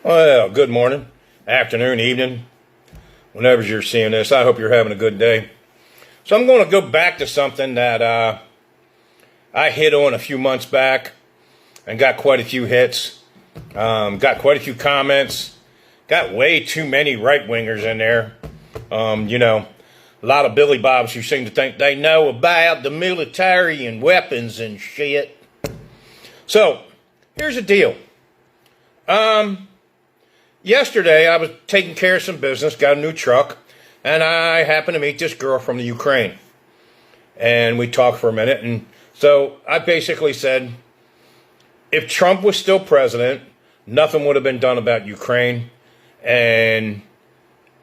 Well, good morning, afternoon, evening, whenever you're seeing this. I hope you're having a good day. So I'm going to go back to something that I hit on a few months back and got quite a few hits, got quite a few comments, got way too many right-wingers in there. A lot of Billy Bobs who seem to think they know about the military and weapons and shit. So, here's the deal. Yesterday, I was taking care of some business, got a new truck, and I happened to meet this girl from the Ukraine. And we talked for a minute, and so I basically said, if Trump was still president, nothing would have been done about Ukraine, and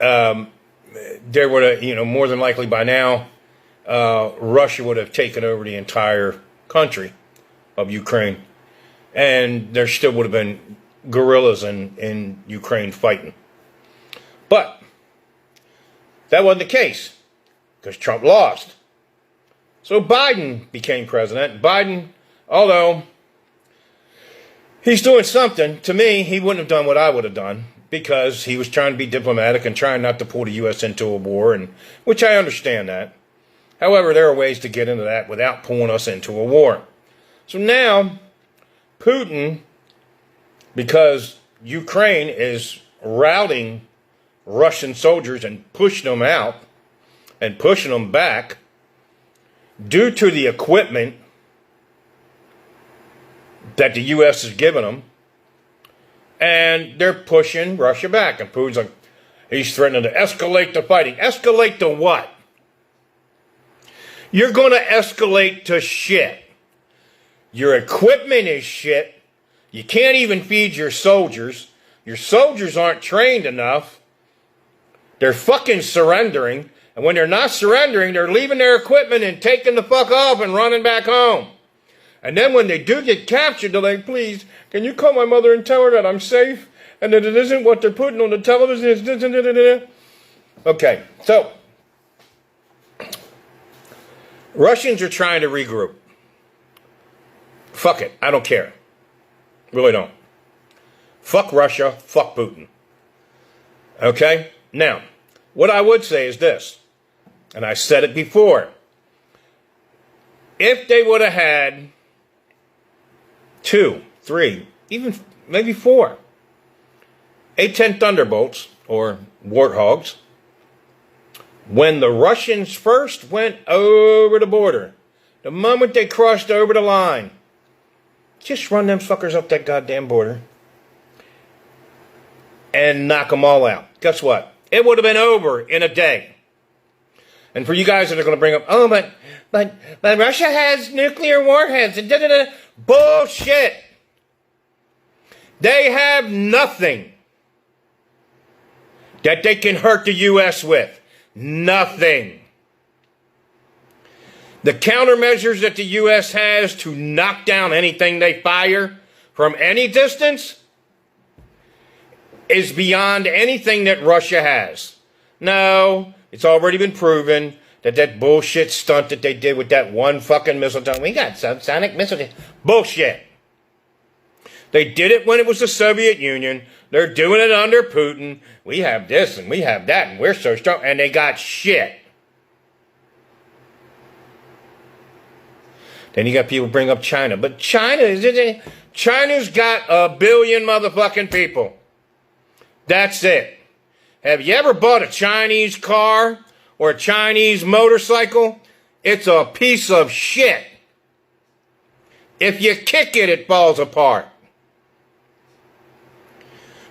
there would have, more than likely by now, Russia would have taken over the entire country of Ukraine, and there still would have been guerrillas in Ukraine fighting. But that wasn't the case, because Trump lost. So Biden became president. Biden, although he's doing something, to me, he wouldn't have done what I would have done, because he was trying to be diplomatic and trying not to pull the U.S. into a war, and which I understand that. However, there are ways to get into that without pulling us into a war. So now, Putin, because Ukraine is routing Russian soldiers and pushing them out and pushing them back due to the equipment that the U.S. is giving them, and they're pushing Russia back. And Putin's like, he's threatening to escalate the fighting. Escalate to what? You're going to escalate to shit. Your equipment is shit. You can't even feed your soldiers. Your soldiers aren't trained enough. They're fucking surrendering. And when they're not surrendering, they're leaving their equipment and taking the fuck off and running back home. And then when they do get captured, they're like, please, can you call my mother and tell her that I'm safe? And that it isn't what they're putting on the television. Okay, so Russians are trying to regroup. Fuck it, I don't care. Really don't. Fuck Russia, fuck Putin. Okay? Now, what I would say is this, and I said it before. If they would have had 2, 3, even maybe 4 A-10 Thunderbolts, or Warthogs, when the Russians first went over the border, the moment they crossed over the line, just run them fuckers up that goddamn border and knock them all out. Guess what? It would have been over in a day. And for you guys that are going to bring up, oh, but Russia has nuclear warheads and da-da-da. Bullshit. They have nothing that they can hurt the U.S. with. Nothing. The countermeasures that the U.S. has to knock down anything they fire from any distance is beyond anything that Russia has. No, it's already been proven that bullshit stunt that they did with that one fucking missile, we got subsonic missile. Bullshit. They did it when it was the Soviet Union. They're doing it under Putin. We have this and we have that and we're so strong. And they got shit. Then you got people bring up China. But China's got 1 billion motherfucking people. That's it. Have you ever bought a Chinese car or a Chinese motorcycle? It's a piece of shit. If you kick it, it falls apart.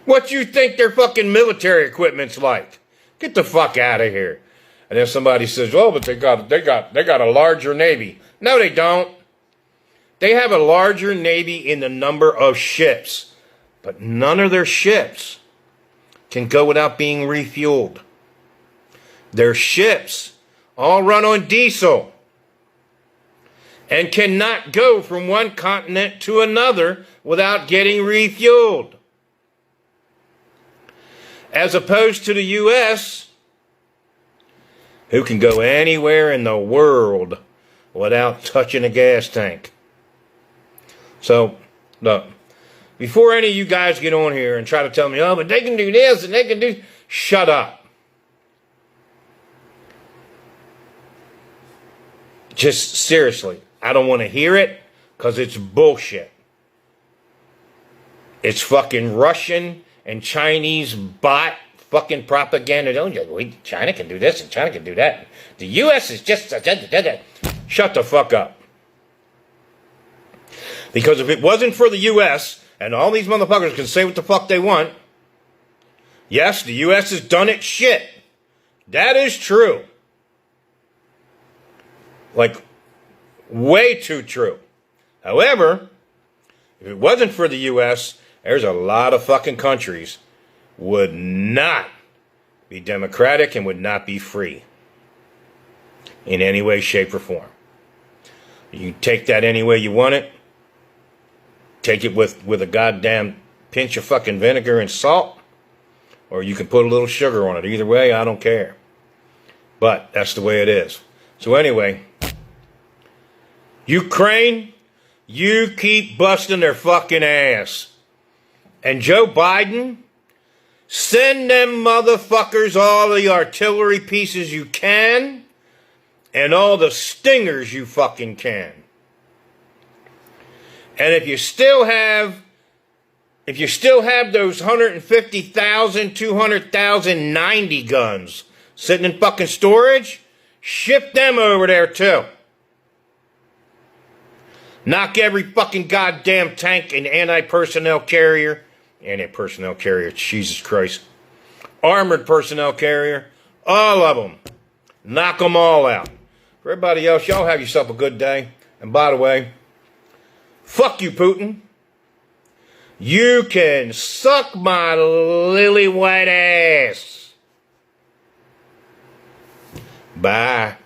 What you think their fucking military equipment's like? Get the fuck out of here. And then somebody says, oh, but they got a larger Navy. No, they don't. They have a larger Navy in the number of ships. But none of their ships can go without being refueled. Their ships all run on diesel and cannot go from one continent to another without getting refueled. As opposed to the U.S., who can go anywhere in the world without touching a gas tank. So, look, before any of you guys get on here and try to tell me, oh, but they can do this and they can do, shut up. Just seriously, I don't want to hear it because it's bullshit. It's fucking Russian and Chinese bot fucking propaganda. Don't you? China can do this and China can do that. The U.S. is just... Shut the fuck up. Because if it wasn't for the U.S., and all these motherfuckers can say what the fuck they want, yes, the U.S. has done its shit. That is true. Like, way too true. However, if it wasn't for the U.S., there's a lot of fucking countries would not be democratic and would not be free in any way, shape, or form. You take that any way you want it. Take it with a goddamn pinch of fucking vinegar and salt, or you can put a little sugar on it. Either way, I don't care. But that's the way it is. So anyway, Ukraine, you keep busting their fucking ass. And Joe Biden, send them motherfuckers all the artillery pieces you can and all the stingers you fucking can. And if you still have those 150,000, 200,000 90 guns sitting in fucking storage, ship them over there too. Knock every fucking goddamn tank and anti-personnel carrier, Jesus Christ, armored personnel carrier, all of them. Knock them all out. For everybody else, y'all have yourself a good day. And by the way, fuck you, Putin. You can suck my lily white ass. Bye.